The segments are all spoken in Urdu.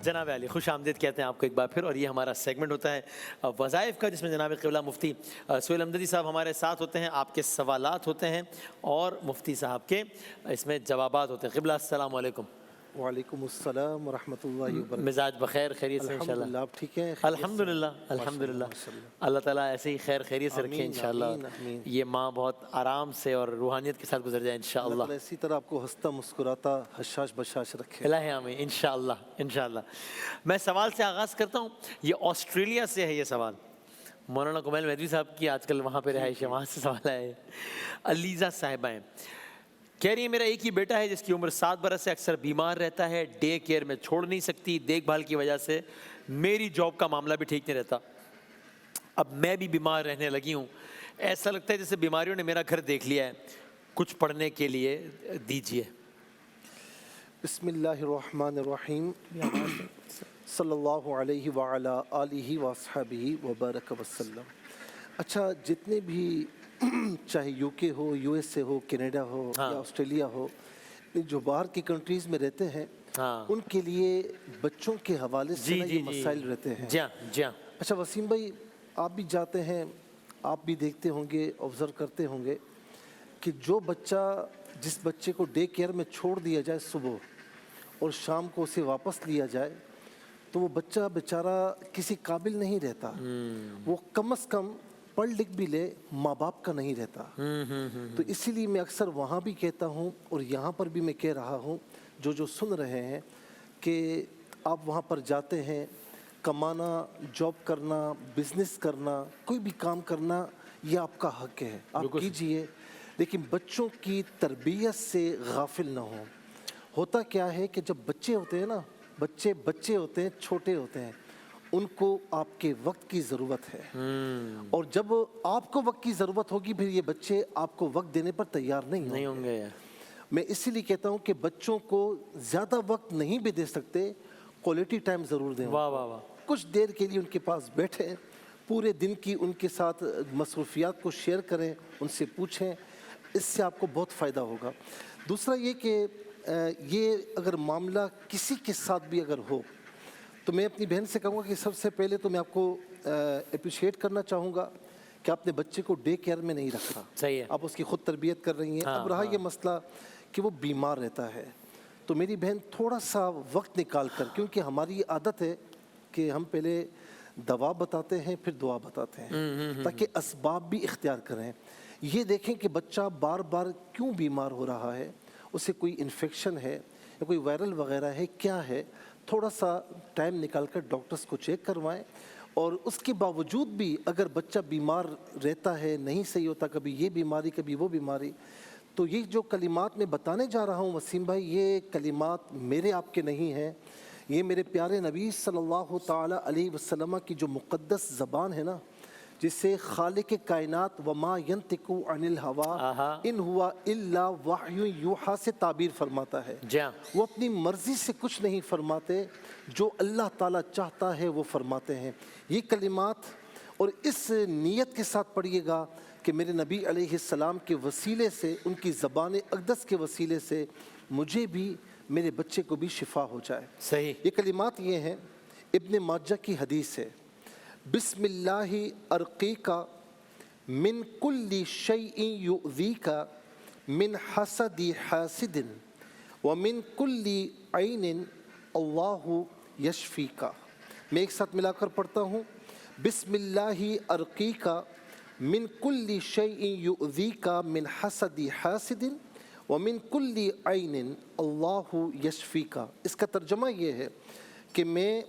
جناب علی خوش آمدید کہتے ہیں آپ کو ایک بار پھر، اور یہ ہمارا سیگمنٹ ہوتا ہے وظائف کا، جس میں جناب قبلہ مفتی سہیل امدادی صاحب ہمارے ساتھ ہوتے ہیں، آپ کے سوالات ہوتے ہیں اور مفتی صاحب کے اس میں جوابات ہوتے ہیں۔ قبلہ السلام علیکم۔ وعلیکم السلام ورحمۃ اللہ وبرکاتہ۔ مزاج بخیر، خیریت سے انشاءاللہ؟ الحمدللہ، آپ ٹھیک ہیں؟ الحمدللہ الحمدللہ، اللہ تعالیٰ ایسے ہی خیر خیریت سے رکھے انشاءاللہ، آمین آمین۔ یہ ماہ بہت آرام سے اور روحانیت کے ساتھ گزر جائے انشاءاللہ۔ اللہ تعالیٰ اسی طرح آپ کو ہنستا مسکراتا حشاش بشاش رکھے۔ الہ آمین انشاءاللہ انشاءاللہ۔ میں سوال سے آغاز کرتا ہوں، یہ آسٹریلیا سے ہے یہ سوال، مولانا کمیل مہدوی صاحب کی آج کل وہاں پہ رہائش ہے، وہاں سے سوال ہے۔ علیزہ صاحبہ ہیں، کہہ رہی ہیں میرا ایک ہی بیٹا ہے جس کی عمر 7 برس سے اکثر بیمار رہتا ہے، ڈے کیئر میں چھوڑ نہیں سکتی، دیکھ بھال کی وجہ سے میری جاب کا معاملہ بھی ٹھیک نہیں رہتا، اب میں بھی بیمار رہنے لگی ہوں، ایسا لگتا ہے جیسے بیماریوں نے میرا گھر دیکھ لیا ہے، کچھ پڑھنے کے لیے دیجیے۔ بسم اللہ الرحمن الرحیم، صلی اللہ علیہ وعلی آلہ وصحبہ وبارک وسلم۔ اچھا، جتنے بھی چاہے یو کے ہو، یو ایس اے ہو، کینیڈا ہو یا آسٹریلیا ہو، جو باہر کی کنٹریز میں رہتے ہیں ان کے لیے بچوں کے حوالے سے یہ مسائل رہتے ہیں۔ جی ہاں۔ اچھا وسیم بھائی، آپ بھی جاتے ہیں، آپ بھی دیکھتے ہوں گے، آبزرو کرتے ہوں گے کہ جو بچہ، جس بچے کو ڈے کیئر میں چھوڑ دیا جائے صبح اور شام کو اسے واپس لیا جائے تو وہ بچہ بیچارہ کسی قابل نہیں رہتا، وہ کم از کم پڑھ لکھ بھی لے، ماں باپ کا نہیں رہتا۔ تو اسی لیے میں اکثر وہاں بھی کہتا ہوں اور یہاں پر بھی میں کہہ رہا ہوں، جو سن رہے ہیں، کہ آپ وہاں پر جاتے ہیں، کمانا، جاب کرنا، بزنس کرنا، کوئی بھی کام کرنا، یہ آپ کا حق ہے، آپ کیجئے، لیکن بچوں کی تربیت سے غافل نہ ہوں۔ ہوتا کیا ہے کہ جب بچے ہوتے ہیں نا، بچے ہوتے ہیں، چھوٹے ہوتے ہیں، ان کو آپ کے وقت کی ضرورت ہے، اور جب آپ کو وقت کی ضرورت ہوگی پھر یہ بچے آپ کو وقت دینے پر تیار نہیں ہوں گے۔ میں اسی لیے کہتا ہوں کہ بچوں کو زیادہ وقت نہیں بھی دے سکتے، کوالٹی ٹائم ضرور دیں۔ کچھ دیر کے لیے ان کے پاس بیٹھیں، پورے دن کی ان کے ساتھ مصروفیات کو شیئر کریں، ان سے پوچھیں، اس سے آپ کو بہت فائدہ ہوگا۔ دوسرا یہ کہ یہ اگر معاملہ کسی کے ساتھ بھی اگر ہو تو میں اپنی بہن سے کہوں گا کہ سب سے پہلے تو میں آپ کو اپریشیٹ کرنا چاہوں گا کہ آپ نے بچے کو ڈے کیئر میں نہیں رکھا، آپ اس کی خود تربیت کر رہی ہیں۔ اب رہا یہ مسئلہ کہ وہ بیمار رہتا ہے، تو میری بہن تھوڑا سا وقت نکال کر، کیونکہ ہماری یہ عادت ہے کہ ہم پہلے دوا بتاتے ہیں پھر دعا بتاتے ہیں، تاکہ اسباب بھی اختیار کریں۔ یہ دیکھیں کہ بچہ بار بار کیوں بیمار ہو رہا ہے، اسے کوئی انفیکشن ہے یا کوئی وائرل وغیرہ ہے، کیا ہے، تھوڑا سا ٹائم نکال کر ڈاکٹرز کو چیک کروائیں۔ اور اس کے باوجود بھی اگر بچہ بیمار رہتا ہے، نہیں صحیح ہوتا، کبھی یہ بیماری کبھی وہ بیماری، تو یہ جو کلمات میں بتانے جا رہا ہوں وسیم بھائی، یہ کلمات میرے آپ کے نہیں ہیں، یہ میرے پیارے نبی صلی اللہ تعالیٰ علیہ وسلم کی جو مقدس زبان ہے نا، جسے خالق کائنات وما ینطق عن الہوا ان ہوا الا وحی یوحی سے تعبیر فرماتا ہے۔ وہ اپنی مرضی سے کچھ نہیں فرماتے، جو اللہ تعالیٰ چاہتا ہے وہ فرماتے ہیں۔ یہ کلمات اور اس نیت کے ساتھ پڑھیے گا کہ میرے نبی علیہ السلام کے وسیلے سے، ان کی زبان اقدس کے وسیلے سے مجھے بھی، میرے بچے کو بھی شفا ہو جائے۔ صحیح۔ یہ کلمات یہ ہیں، ابن ماجہ کی حدیث ہے، بسم اللہ ارقیک من کل شیء یؤذیک من حسد حاسد ومن کل عین اللہ یشفیک۔ میں ایک ساتھ ملا کر پڑھتا ہوں، بسم اللہ ارقیک من کل شیء یؤذیک من حسد حاسد ومن کل عین اللہ یشفیک۔ اس کا ترجمہ یہ ہے کہ میں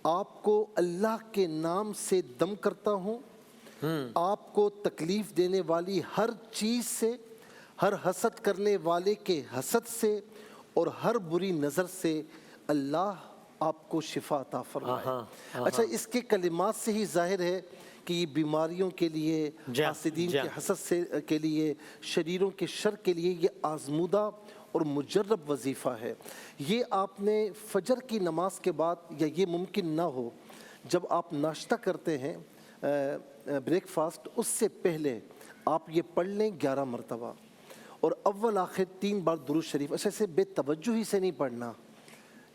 آپ کو اللہ کے نام سے دم کرتا ہوں، آپ کو تکلیف دینے والی ہر چیز سے، ہر حسد کرنے والے کے حسد سے اور ہر بری نظر سے اللہ آپ کو شفا عطا فرمائے۔ اچھا، اس کے کلمات سے ہی ظاہر ہے کہ یہ بیماریوں کے لیے، حاسدین کے حسد سے کے لیے، شریروں کے شر کے لیے یہ آزمودہ اور مجرب وظیفہ ہے۔ یہ آپ نے فجر کی نماز کے بعد، یا یہ ممکن نہ ہو جب آپ ناشتہ کرتے ہیں، بریک فاسٹ، اس سے پہلے آپ یہ پڑھ لیں 11 مرتبہ، اور اول آخر 3 بار درود شریف۔ اچھا، اسے بے توجہی سے نہیں پڑھنا